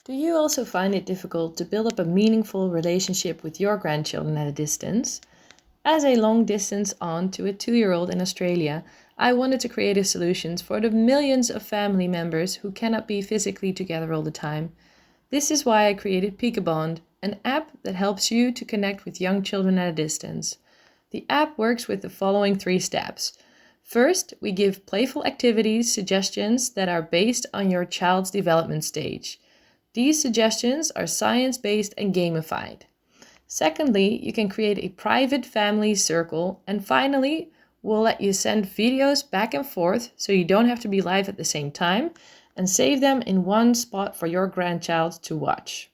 Do you also find it difficult to build up a meaningful relationship with your grandchildren at a distance? As a long-distance aunt to a 2-year-old in Australia, I wanted to create a solution for the millions of family members who cannot be physically together all the time. This is why I created Peekabond, an app that helps you to connect with young children at a distance. The app works with the following 3 steps. First, we give playful activities suggestions that are based on your child's development stage. These suggestions are science-based and gamified. Secondly, you can create a private family circle. And finally, we'll let you send videos back and forth so you don't have to be live at the same time and save them in one spot for your grandchild to watch.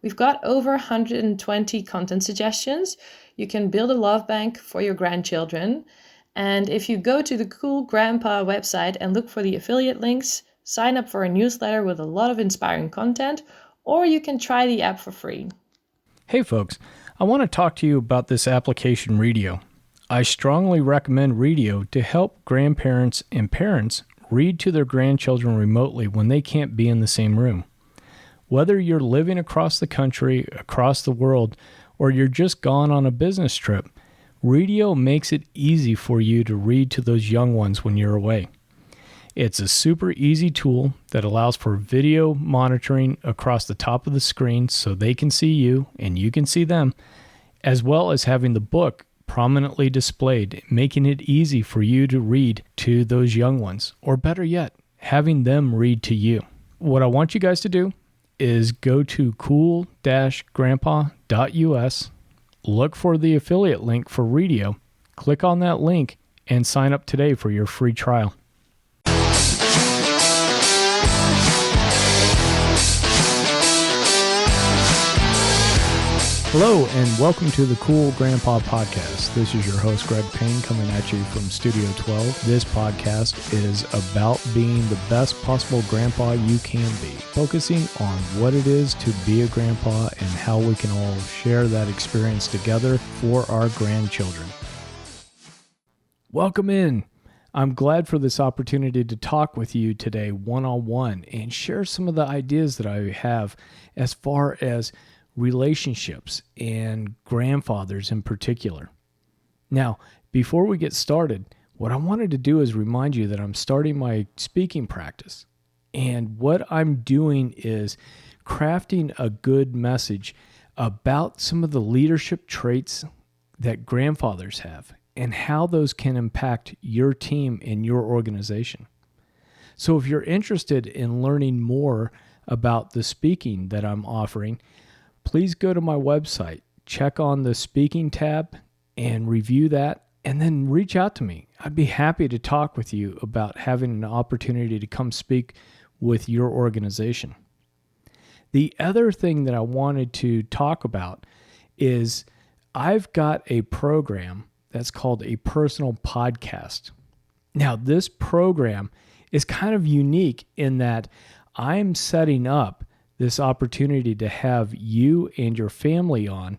We've got over 120 content suggestions. You can build a love bank for your grandchildren. And if you go to the Cool Grandpa website and look for the affiliate links, sign up for a newsletter with a lot of inspiring content, or you can try the app for free. Hey folks, I want to talk to you about this application Readio. I strongly recommend Readio to help grandparents and parents read to their grandchildren remotely when they can't be in the same room. Whether you're living across the country, across the world, or you're just gone on a business trip, Readio makes it easy for you to read to those young ones when you're away. It's a super easy tool that allows for video monitoring across the top of the screen so they can see you and you can see them, as well as having the book prominently displayed, making it easy for you to read to those young ones, or better yet, having them read to you. What I want you guys to do is go to cool-grandpa.us, look for the affiliate link for Readio, click on that link, and sign up today for your free trial. Hello, and welcome to the Cool Grandpa Podcast. This is your host, Greg Payne, coming at you from Studio 12. This podcast is about being the best possible grandpa you can be, focusing on what it is to be a grandpa and how we can all share that experience together for our grandchildren. Welcome in. I'm glad for this opportunity to talk with you today one-on-one and share some of the ideas that I have as far as relationships and grandfathers in particular. Now, before we get started, what I wanted to do is remind you that I'm starting my speaking practice. And what I'm doing is crafting a good message about some of the leadership traits that grandfathers have and how those can impact your team and your organization. So if you're interested in learning more about the speaking that I'm offering, please go to my website, check on the speaking tab and review that, and then reach out to me. I'd be happy to talk with you about having an opportunity to come speak with your organization. The other thing that I wanted to talk about is I've got a program that's called a personal podcast. Now, this program is kind of unique in that I'm setting up this opportunity to have you and your family on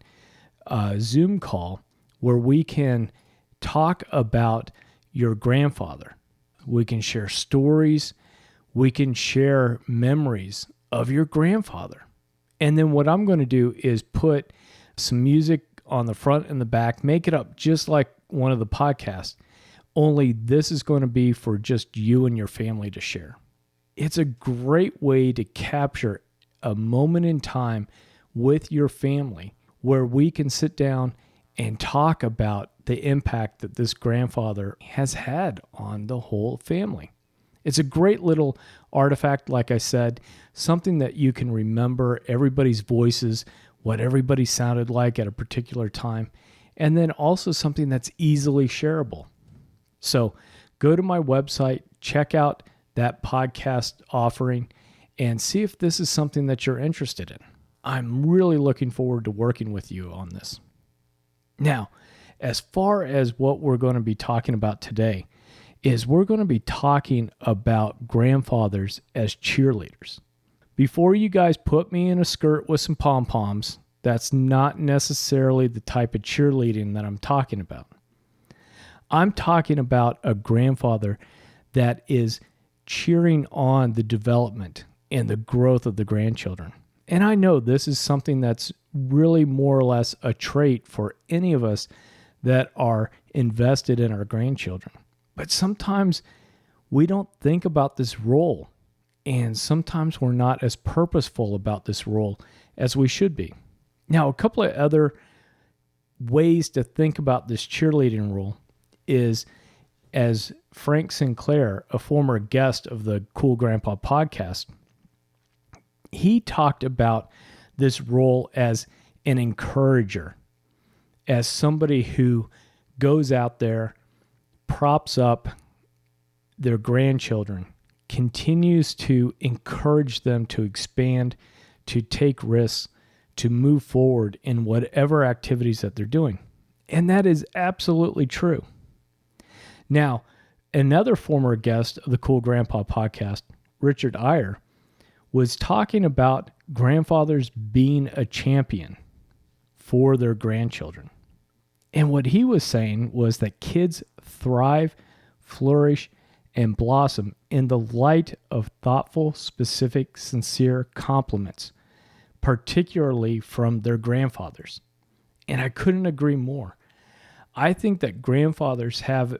a Zoom call where we can talk about your grandfather. We can share stories. We can share memories of your grandfather. And then what I'm going to do is put some music on the front and the back, make it up just like one of the podcasts, only this is going to be for just you and your family to share. It's a great way to capture a moment in time with your family where we can sit down and talk about the impact that this grandfather has had on the whole family. It's a great little artifact, like I said, something that you can remember everybody's voices, what everybody sounded like at a particular time, and then also something that's easily shareable. So go to my website, check out that podcast offering, and see if this is something that you're interested in. I'm really looking forward to working with you on this. Now, as far as what we're going to be talking about today, is we're going to be talking about grandfathers as cheerleaders. Before you guys put me in a skirt with some pom-poms, that's not necessarily the type of cheerleading that I'm talking about. I'm talking about a grandfather that is cheering on the development and the growth of the grandchildren. And I know this is something that's really more or less a trait for any of us that are invested in our grandchildren. But sometimes we don't think about this role, and sometimes we're not as purposeful about this role as we should be. Now, a couple of other ways to think about this cheerleading role is, as Frank Sinclair, a former guest of the Cool Grandpa podcast, he talked about this role as an encourager, as somebody who goes out there, props up their grandchildren, continues to encourage them to expand, to take risks, to move forward in whatever activities that they're doing. And that is absolutely true. Now, another former guest of the Cool Grandpa podcast, Richard Eyre, was talking about grandfathers being a champion for their grandchildren. And what he was saying was that kids thrive, flourish, and blossom in the light of thoughtful, specific, sincere compliments, particularly from their grandfathers. And I couldn't agree more. I think that grandfathers have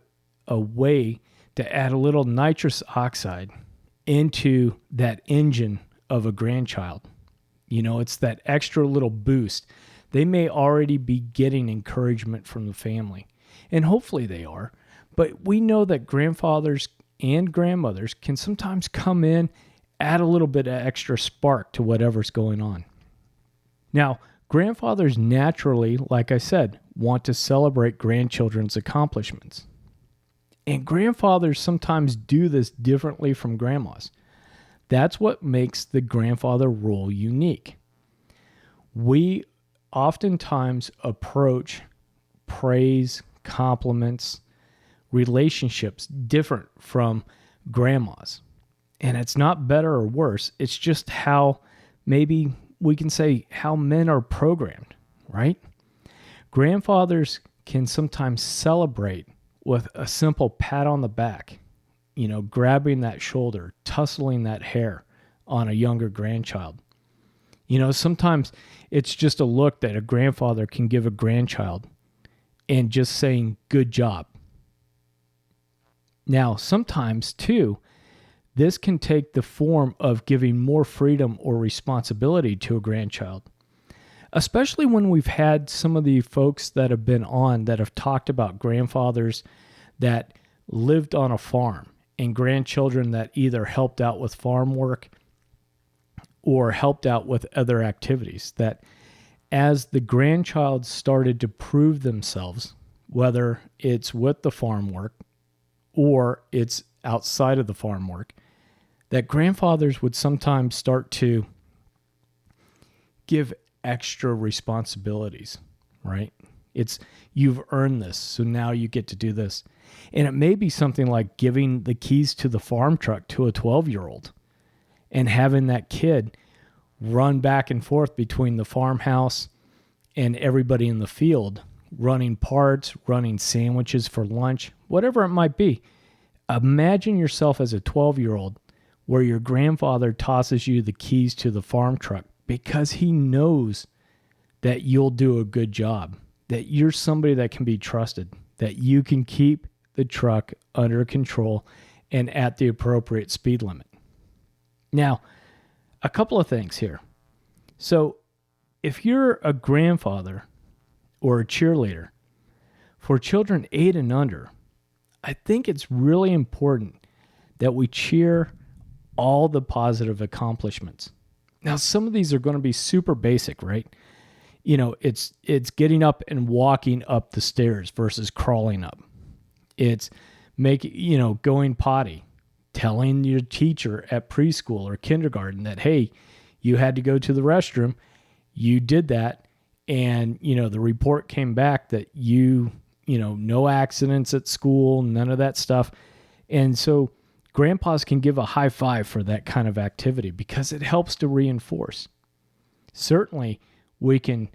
a way to add a little nitrous oxide into that engine of a grandchild. You know, it's that extra little boost. They may already be getting encouragement from the family, and hopefully they are, but we know that grandfathers and grandmothers can sometimes come in, add a little bit of extra spark to whatever's going on. Now, grandfathers naturally, like I said, want to celebrate grandchildren's accomplishments. And grandfathers sometimes do this differently from grandmas. That's what makes the grandfather role unique. We oftentimes approach praise, compliments, relationships different from grandmas. And it's not better or worse. It's just how, maybe we can say, how men are programmed, right? Grandfathers can sometimes celebrate with a simple pat on the back, you know, grabbing that shoulder, tussling that hair on a younger grandchild. You know, sometimes it's just a look that a grandfather can give a grandchild and just saying, good job. Now, sometimes too, this can take the form of giving more freedom or responsibility to a grandchild, especially when we've had some of the folks that have been on that have talked about grandfathers that lived on a farm and grandchildren that either helped out with farm work or helped out with other activities, that as the grandchild started to prove themselves, whether it's with the farm work or it's outside of the farm work, that grandfathers would sometimes start to give extra responsibilities, right? It's, you've earned this, so now you get to do this. And it may be something like giving the keys to the farm truck to a 12-year-old and having that kid run back and forth between the farmhouse and everybody in the field, running parts, running sandwiches for lunch, whatever it might be. Imagine yourself as a 12-year-old where your grandfather tosses you the keys to the farm truck because he knows that you'll do a good job, that you're somebody that can be trusted, that you can keep the truck under control and at the appropriate speed limit. Now, a couple of things here. So if you're a grandfather or a cheerleader for children 8 and under, I think it's really important that we cheer all the positive accomplishments. Now, some of these are going to be super basic, right? You know, it's getting up and walking up the stairs versus crawling up. It's going potty, telling your teacher at preschool or kindergarten that, hey, you had to go to the restroom. You did that. And, the report came back that no accidents at school, none of that stuff. And so grandpas can give a high five for that kind of activity because it helps to reinforce. Certainly, we can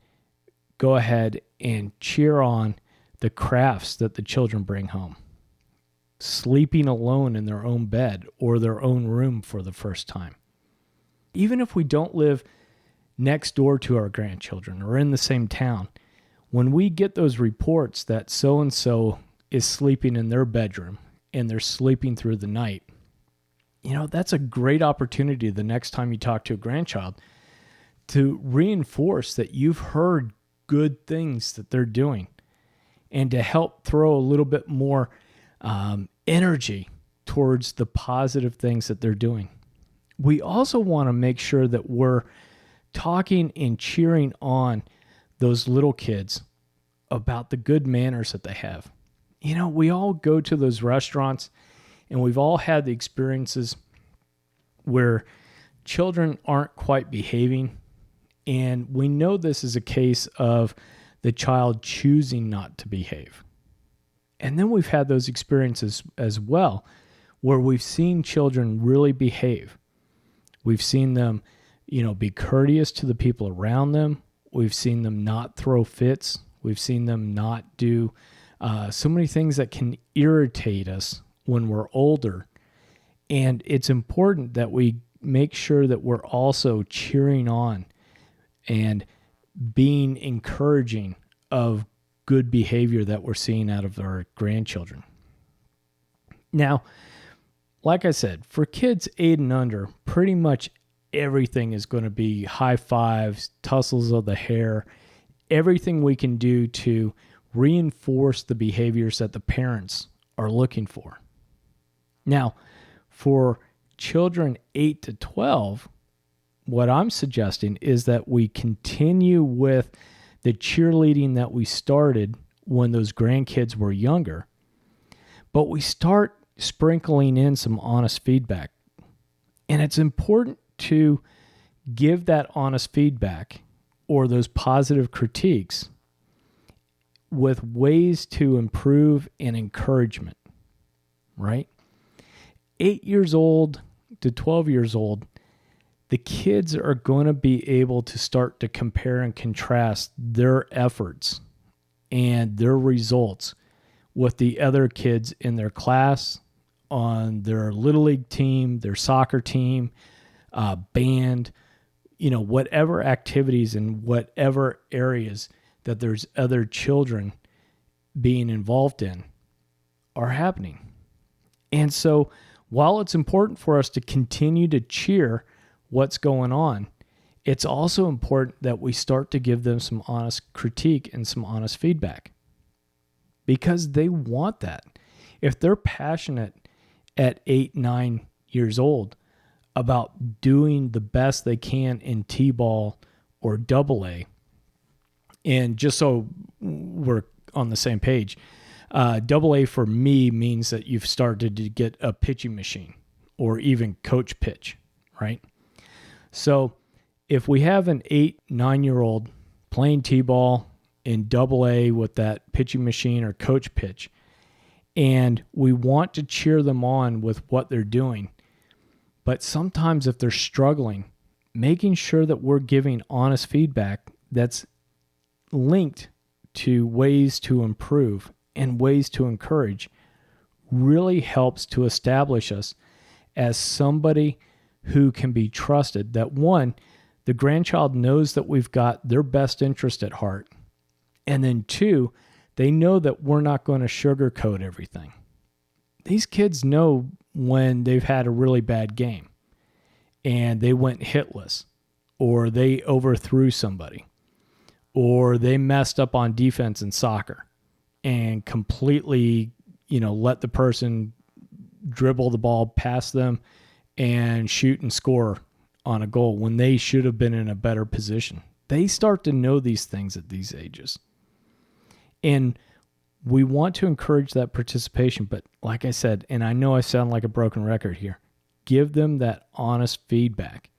go ahead and cheer on the crafts that the children bring home. Sleeping alone in their own bed or their own room for the first time. Even if we don't live next door to our grandchildren or in the same town, when we get those reports that so-and-so is sleeping in their bedroom and they're sleeping through the night, that's a great opportunity the next time you talk to a grandchild to reinforce that you've heard good things that they're doing and to help throw a little bit more energy towards the positive things that they're doing. We also want to make sure that we're talking and cheering on those little kids about the good manners that they have. We all go to those restaurants and we've all had the experiences where children aren't quite behaving. And we know this is a case of the child choosing not to behave. And then we've had those experiences as well where we've seen children really behave. We've seen them, be courteous to the people around them. We've seen them not throw fits. We've seen them not do so many things that can irritate us when we're older. And it's important that we make sure that we're also cheering on and being encouraging of good behavior that we're seeing out of our grandchildren. Now, like I said, for kids 8 and under, pretty much everything is going to be high fives, tussles of the hair, everything we can do to reinforce the behaviors that the parents are looking for. Now, for children 8 to 12, what I'm suggesting is that we continue with the cheerleading that we started when those grandkids were younger, but we start sprinkling in some honest feedback. And it's important to give that honest feedback or those positive critiques with ways to improve and encouragement, right? 8 years old to 12 years old, the kids are going to be able to start to compare and contrast their efforts and their results with the other kids in their class, on their little league team, their soccer team, band, whatever activities and whatever areas that there's other children being involved in are happening. And so while it's important for us to continue to cheer what's going on, it's also important that we start to give them some honest critique and some honest feedback because they want that. If they're passionate at 8, 9 years old about doing the best they can in T-ball or AA, and just so we're on the same page, AA for me means that you've started to get a pitching machine or even coach pitch, right? So if we have an 8, 9-year-old playing T-ball in AA with that pitching machine or coach pitch, and we want to cheer them on with what they're doing, but sometimes if they're struggling, making sure that we're giving honest feedback that's linked to ways to improve and ways to encourage really helps to establish us as somebody who can be trusted. That one, the grandchild knows that we've got their best interest at heart. And then two, they know that we're not going to sugarcoat everything. These kids know when they've had a really bad game and they went hitless, or they overthrew somebody, or they messed up on defense in soccer and completely, let the person dribble the ball past them and shoot and score on a goal when they should have been in a better position. They start to know these things at these ages. And we want to encourage that participation, but like I said, and I know I sound like a broken record here, give them that honest feedback.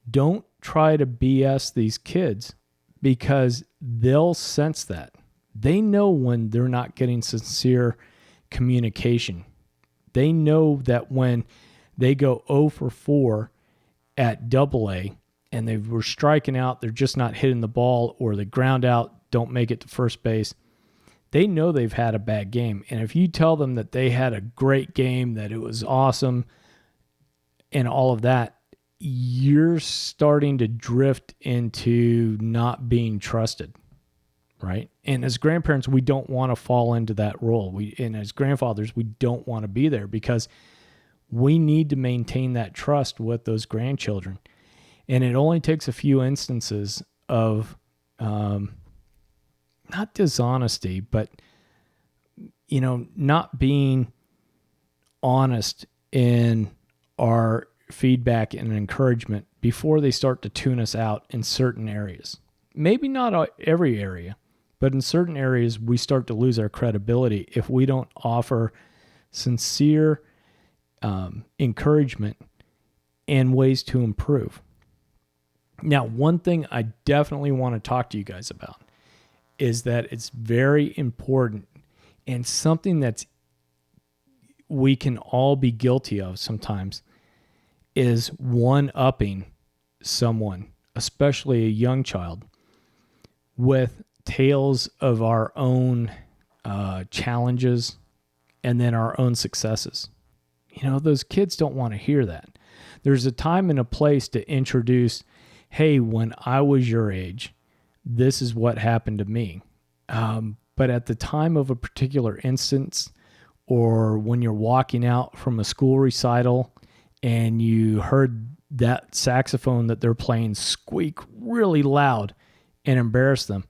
Don't try to BS these kids because they'll sense that. They know when they're not getting sincere communication. They know that when they go 0 for 4 at AA and they were striking out, they're just not hitting the ball, or they ground out, don't make it to first base, they know they've had a bad game. And if you tell them that they had a great game, that it was awesome and all of that, you're starting to drift into not being trusted, right? And as grandparents, we don't want to fall into that role. And as grandfathers, we don't want to be there because we need to maintain that trust with those grandchildren. And it only takes a few instances of not dishonesty, but, not being honest in our feedback and encouragement before they start to tune us out in certain areas. Maybe not every area, but in certain areas, we start to lose our credibility if we don't offer sincere encouragement and ways to improve. Now, one thing I definitely want to talk to you guys about is that it's very important and something that's we can all be guilty of sometimes is one-upping someone, especially a young child, with tales of our own challenges and then our own successes. Those kids don't want to hear that. There's a time and a place to introduce, hey, when I was your age, this is what happened to me. But at the time of a particular instance, or when you're walking out from a school recital and you heard that saxophone that they're playing squeak really loud and embarrass them,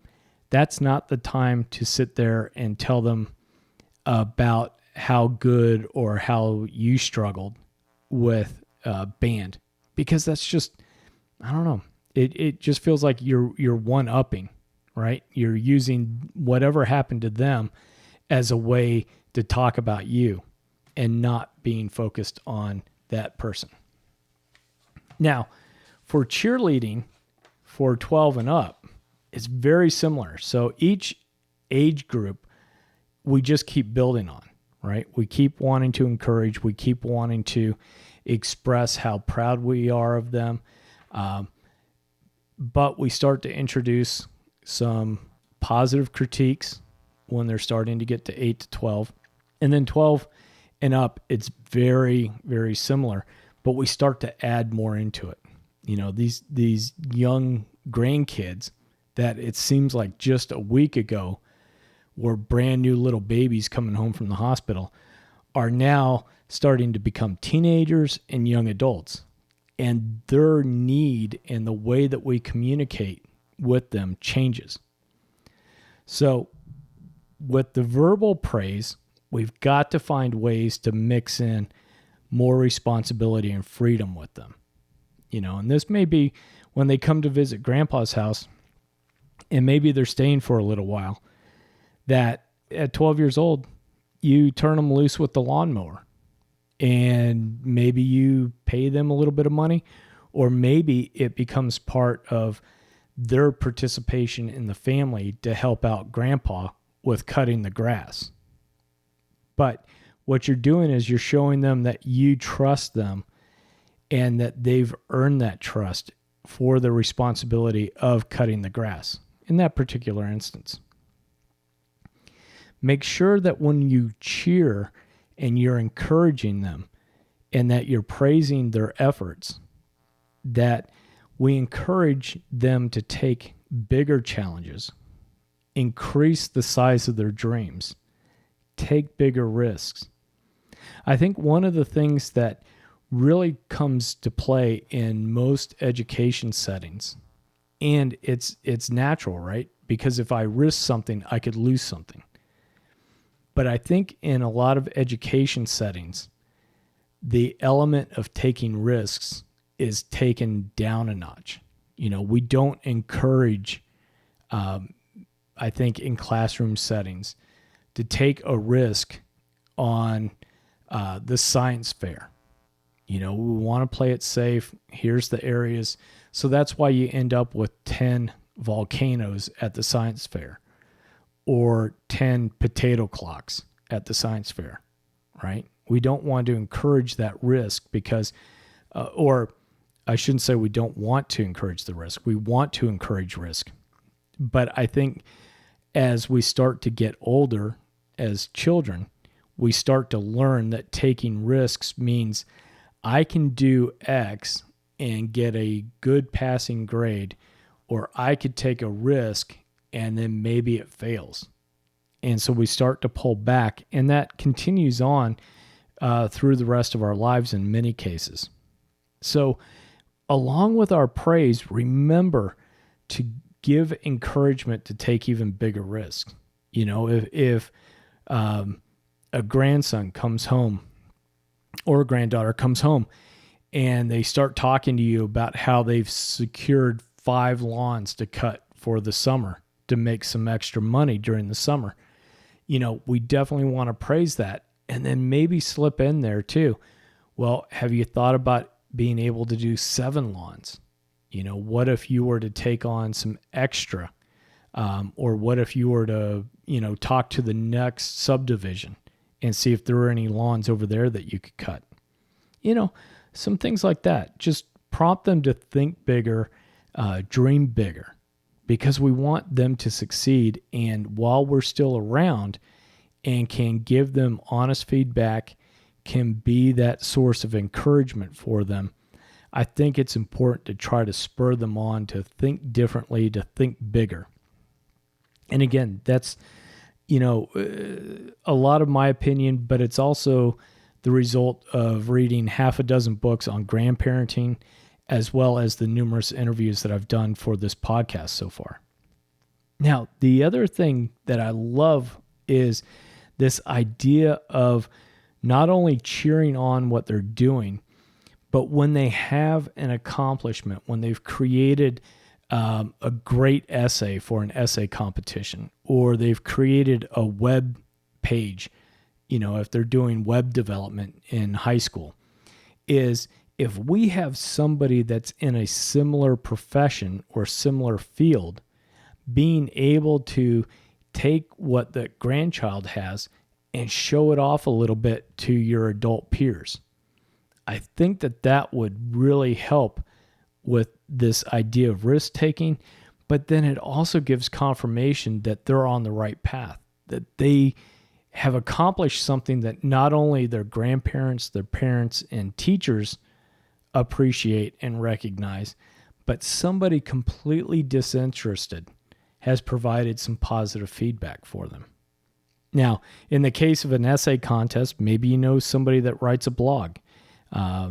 that's not the time to sit there and tell them about how good or how you struggled with band, because that's just, I don't know. It just feels like you're one-upping, right? You're using whatever happened to them as a way to talk about you and not being focused on that person. Now, for cheerleading for 12 and up, it's very similar. So each age group, we just keep building on, right? We keep wanting to encourage. We keep wanting to express how proud we are of them. But we start to introduce some positive critiques when they're starting to get to 8 to 12. And then 12 and up, it's very, very similar. But we start to add more into it. These young grandkids that it seems like just a week ago were brand new little babies coming home from the hospital are now starting to become teenagers and young adults. And their need and the way that we communicate with them changes. So with the verbal praise, we've got to find ways to mix in more responsibility and freedom with them. And this may be when they come to visit Grandpa's house, and maybe they're staying for a little while, that at 12 years old, you turn them loose with the lawnmower. And maybe you pay them a little bit of money, or maybe it becomes part of their participation in the family to help out Grandpa with cutting the grass. But what you're doing is you're showing them that you trust them and that they've earned that trust for the responsibility of cutting the grass in that particular instance. Make sure that when you cheer and you're encouraging them and that you're praising their efforts, that we encourage them to take bigger challenges, increase the size of their dreams, take bigger risks. I think one of the things that really comes to play in most education settings, and it's natural, right? Because if I risk something, I could lose something. But I think in a lot of education settings, the element of taking risks is taken down a notch. We don't encourage, I think in classroom settings, to take a risk on the science fair. We want to play it safe. Here's the areas. So that's why you end up with 10 volcanoes at the science fair, or 10 potato clocks at the science fair, right? We don't want to encourage that risk because, or I shouldn't say we don't want to encourage the risk. We want to encourage risk. But I think as we start to get older as children, we start to learn that taking risks means I can do X and get a good passing grade, or I could take a risk and then maybe it fails. And so we start to pull back, and that continues on through the rest of our lives in many cases. So along with our praise, remember to give encouragement to take even bigger risks. You know, if a grandson comes home or a granddaughter comes home and they start talking to you about how they've secured 5 lawns to cut for the summer to make some extra money during the summer, you know, we definitely want to praise that, and then maybe slip in there too. Well, have you thought about being able to do 7 lawns? You know, what if you were to take on some extra? Or what if you were to, you know, talk to the next subdivision and see if there were any lawns over there that you could cut? You know, some things like that. Just prompt them to think bigger, dream bigger, because we want them to succeed. And while we're still around and can give them honest feedback, can be that source of encouragement for them, I think it's important to try to spur them on to think differently, to think bigger. And again, that's, you know, a lot of my opinion, but it's also the result of reading half a dozen books on grandparenting, as well as the numerous interviews that I've done for this podcast so far. Now, the other thing that I love is this idea of not only cheering on what they're doing, but when they have an accomplishment, when they've created a great essay for an essay competition, or they've created a web page, you know, if they're doing web development in high school, is if we have somebody that's in a similar profession or similar field, being able to take what the grandchild has and show it off a little bit to your adult peers. I think that that would really help with this idea of risk taking, but then it also gives confirmation that they're on the right path, that they have accomplished something that not only their grandparents, their parents, and teachers appreciate and recognize, but somebody completely disinterested has provided some positive feedback for them. Now, in the case of an essay contest, maybe you know somebody that writes a blog.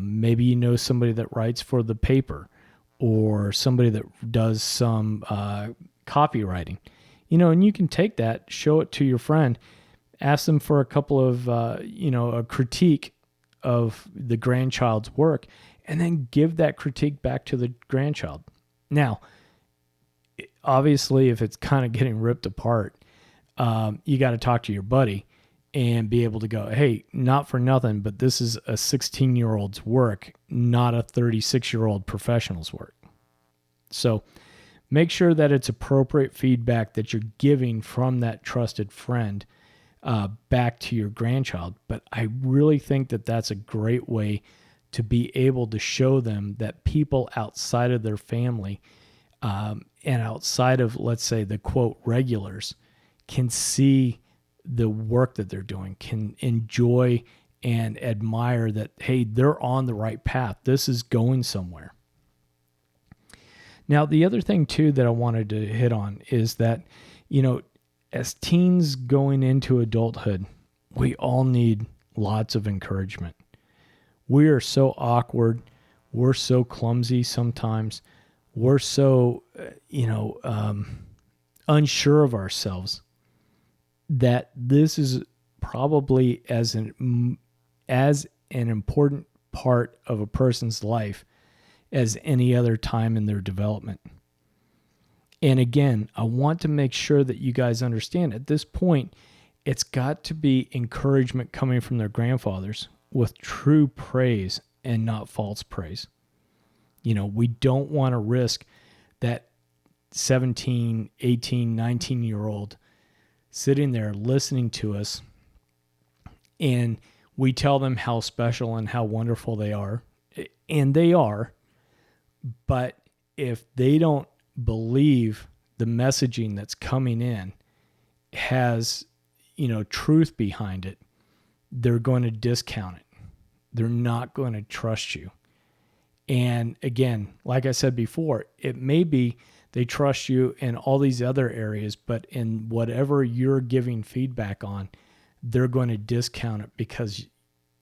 Maybe you know somebody that writes for the paper, or somebody that does some copywriting. You know, and you can take that, show it to your friend, ask them for a couple of, a critique of the grandchild's work, and then give that critique back to the grandchild. Now, obviously, if it's kind of getting ripped apart, you got to talk to your buddy and be able to go, hey, not for nothing, but this is a 16-year-old's work, not a 36-year-old professional's work. So make sure that it's appropriate feedback that you're giving from that trusted friend back to your grandchild. But I really think that that's a great way to be able to show them that people outside of their family and outside of, let's say, the quote regulars can see the work that they're doing, can enjoy and admire that, hey, they're on the right path. This is going somewhere. Now, the other thing too that I wanted to hit on is that, you know, as teens going into adulthood, we all need lots of encouragement. We are so awkward. We're so clumsy sometimes. We're so, unsure of ourselves, that this is probably as an important part of a person's life as any other time in their development. And again, I want to make sure that you guys understand at this point, it's got to be encouragement coming from their grandfathers with true praise and not false praise. You know, we don't want to risk that 17, 18, 19-year-old sitting there listening to us, and we tell them how special and how wonderful they are. And they are. But if they don't believe the messaging that's coming in has, truth behind it, they're going to discount it. They're not going to trust you. And again, like I said before, it may be they trust you in all these other areas, but in whatever you're giving feedback on, they're going to discount it because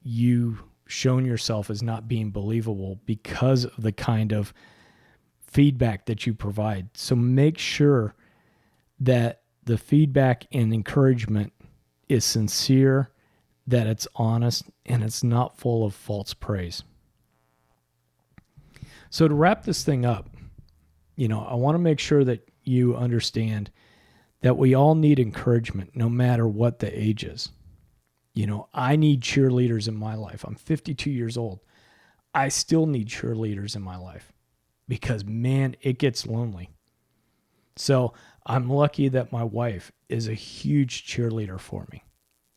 you've shown yourself as not being believable because of the kind of feedback that you provide. So make sure that the feedback and encouragement is sincere, that it's honest, and it's not full of false praise. So to wrap this thing up, I want to make sure that you understand that we all need encouragement no matter what the age is. I need cheerleaders in my life. I'm 52 years old. I still need cheerleaders in my life because, man, it gets lonely. So I'm lucky that my wife is a huge cheerleader for me.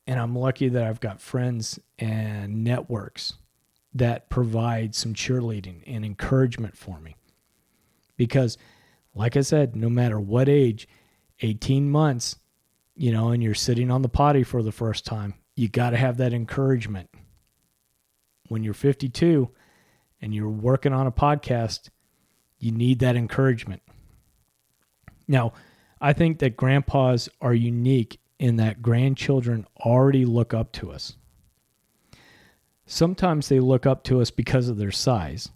And I'm lucky that I've got friends and networks that provide some cheerleading and encouragement for me. Because, like I said, no matter what age, 18 months, and you're sitting on the potty for the first time, you got to have that encouragement. When you're 52 and you're working on a podcast, you need that encouragement. Now, I think that grandpas are unique in that grandchildren already look up to us. Sometimes they look up to us because of their size.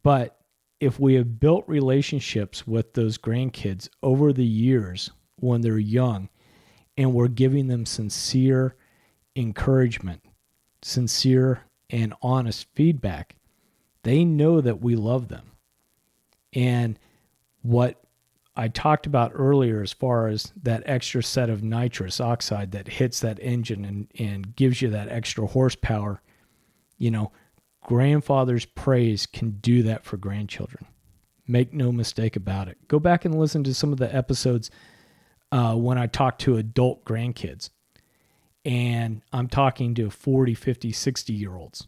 But if we have built relationships with those grandkids over the years when they're young, and we're giving them sincere encouragement, sincere and honest feedback, they know that we love them. And what I talked about earlier as far as that extra set of nitrous oxide that hits that engine and gives you that extra horsepower, grandfather's praise can do that for grandchildren. Make no mistake about it. Go back and listen to some of the episodes when I talk to adult grandkids. And I'm talking to 40, 50, 60-year-olds.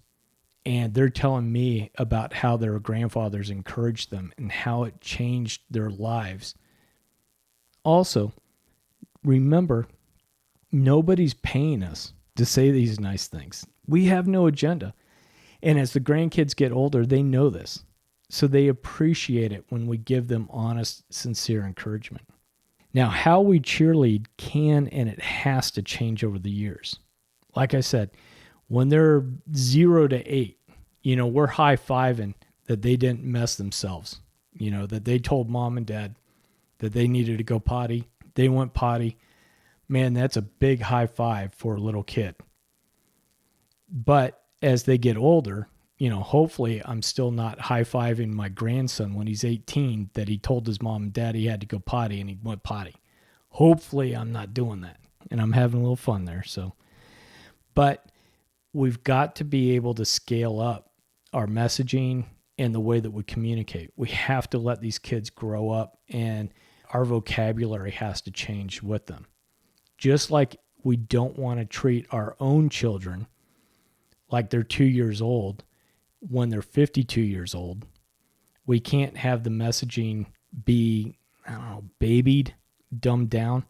And they're telling me about how their grandfathers encouraged them and how it changed their lives. Also, remember, nobody's paying us to say these nice things. We have no agenda. And as the grandkids get older, they know this. So they appreciate it when we give them honest, sincere encouragement. Now, how we cheerlead can and it has to change over the years. Like I said, when they're 0 to 8, we're high-fiving that they didn't mess themselves. That they told mom and dad that they needed to go potty. They went potty. Man, that's a big high five for a little kid. But as they get older, hopefully I'm still not high-fiving my grandson when he's 18 that he told his mom and dad he had to go potty and he went potty. Hopefully I'm not doing that. And I'm having a little fun there. But we've got to be able to scale up our messaging and the way that we communicate. We have to let these kids grow up and our vocabulary has to change with them. Just like we don't want to treat our own children like they're 2 years old when they're 52 years old. We can't have the messaging be, babied, dumbed down.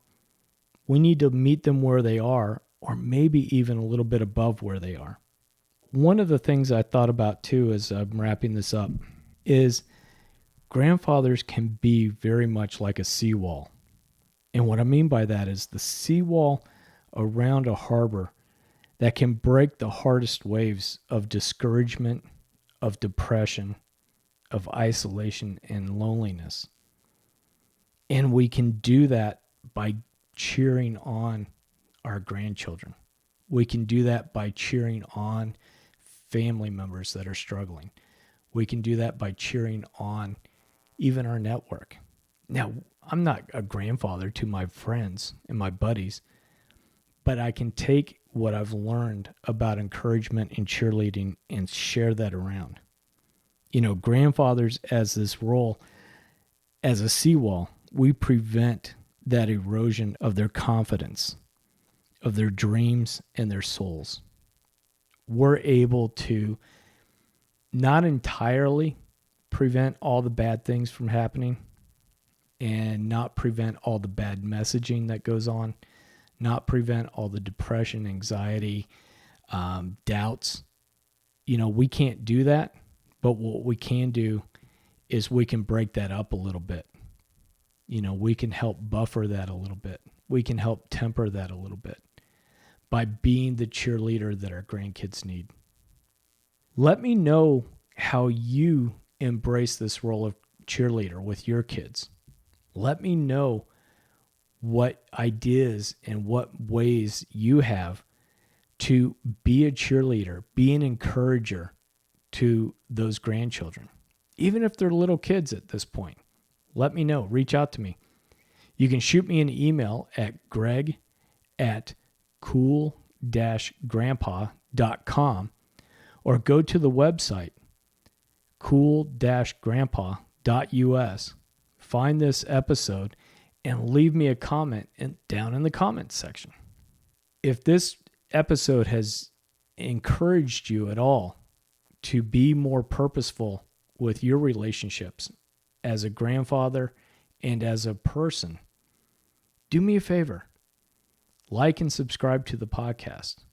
We need to meet them where they are, or maybe even a little bit above where they are. One of the things I thought about too as I'm wrapping this up is grandfathers can be very much like a seawall. And what I mean by that is the seawall around a harbor that can break the hardest waves of discouragement, of depression, of isolation and loneliness. And we can do that by cheering on our grandchildren. We can do that by cheering on family members that are struggling. We can do that by cheering on even our network. Now, I'm not a grandfather to my friends and my buddies, but I can take what I've learned about encouragement and cheerleading and share that around. Grandfathers as this role as a seawall, we prevent that erosion of their confidence, of their dreams and their souls. We're able to not entirely prevent all the bad things from happening and not prevent all the bad messaging that goes on, not prevent all the depression, anxiety, doubts. We can't do that, But what we can do is we can break that up a little bit. We can help buffer that a little bit. We can help temper that a little bit by being the cheerleader that our grandkids need. Let me know how you embrace this role of cheerleader with your kids. Let me know what ideas and what ways you have to be a cheerleader, be an encourager to those grandchildren. Even if they're little kids at this point, let me know. Reach out to me. You can shoot me an email at greg@cool-grandpa.com or go to the website cool-grandpa.us. Find this episode and leave me a comment down in the comments section. If this episode has encouraged you at all to be more purposeful with your relationships as a grandfather and as a person, do me a favor. Like and subscribe to the podcast,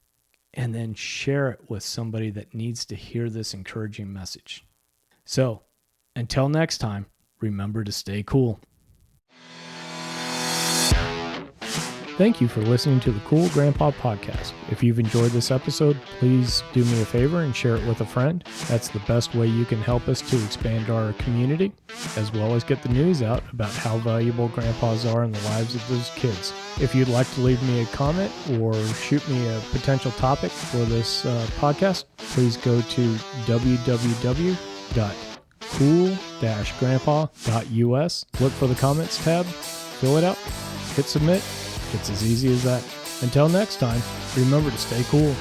and then share it with somebody that needs to hear this encouraging message. So, until next time, remember to stay cool. Thank you for listening to the Cool Grandpa Podcast. If you've enjoyed this episode, please do me a favor and share it with a friend. That's the best way you can help us to expand our community, as well as get the news out about how valuable grandpas are in the lives of those kids. If you'd like to leave me a comment or shoot me a potential topic for this podcast, please go to www.cool-grandpa.us. Look for the comments tab, fill it out, hit submit. It's as easy as that. Until next time, remember to stay cool.